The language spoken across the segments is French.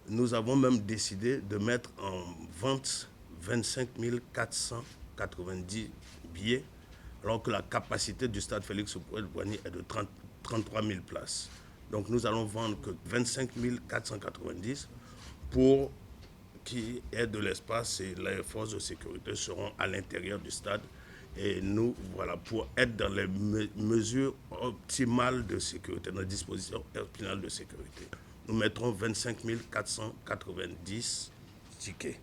Nous avons même décidé de mettre en vente 25 490 billets, alors que la capacité du stade Félix-Houphouët-Boigny est de 33 000 places. Donc nous allons vendre que 25 490 pour qu'il y ait de l'espace et les forces de sécurité seront à l'intérieur du stade. Et nous, voilà, pour être dans les mesures optimales de sécurité, dans les dispositions optimales de sécurité. Nous mettrons 25 490 tickets.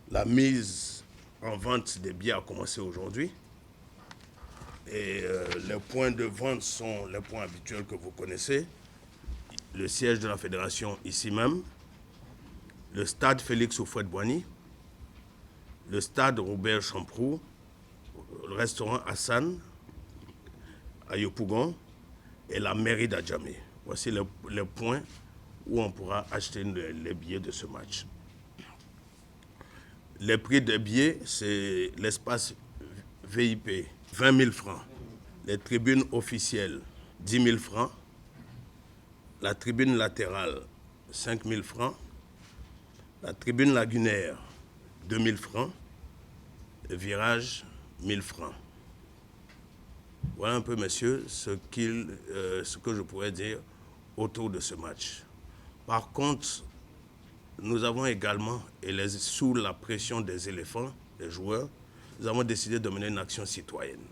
La mise en vente des billets a commencé aujourd'hui. Et les points de vente sont les points habituels que vous connaissez. Le siège de la fédération ici même, le stade Félix-Houphouët-Boigny, le stade Robert Champroux, le restaurant Hassan à Yopougon et la mairie d'Adjamé. Voici les points où on pourra acheter les billets de ce match. Les prix des billets, c'est l'espace VIP, 20 000 francs. Les tribunes officielles, 10 000 francs. La tribune latérale, 5 000 francs. La tribune lagunaire, 2 000 francs. Le virage, 1 000 francs. Voilà un peu, messieurs, ce que je pourrais dire autour de ce match. Par contre, nous avons également, sous la pression des éléphants, des joueurs, nous avons décidé de mener une action citoyenne.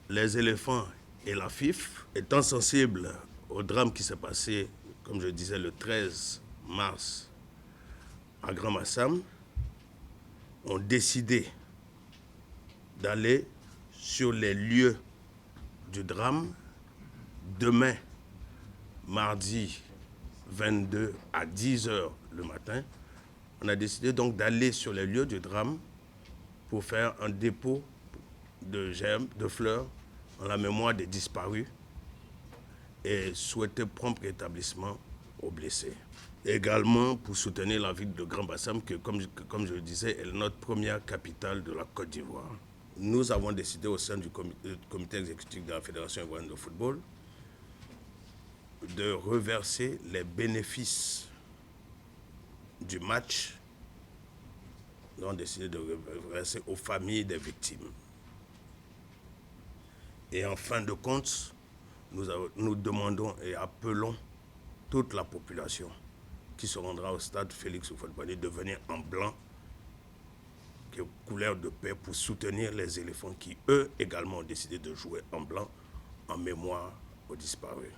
Les éléphants et la FIF, étant sensibles au drame qui s'est passé, comme je disais, le 13 mars à Grand Massam, ont décidé d'aller sur les lieux du drame demain, mardi 22 à 10h le matin. On a décidé donc d'aller sur les lieux du drame pour faire un dépôt de germes, de fleurs en la mémoire des disparus et souhaiter prompt rétablissement aux blessés. Également pour soutenir la ville de Grand Bassam, qui, comme je le disais, est notre première capitale de la Côte d'Ivoire. Nous avons décidé au sein du comité exécutif de la Fédération ivoirienne de football de reverser les bénéfices du match. Nous avons décidé de reverser aux familles des victimes. Et en fin de compte, nous demandons et appelons toute la population qui se rendra au stade Félix-Houphouët-Boigny de venir en blanc, qui est couleur de paix, pour soutenir les éléphants qui, eux, également ont décidé de jouer en blanc en mémoire aux disparus.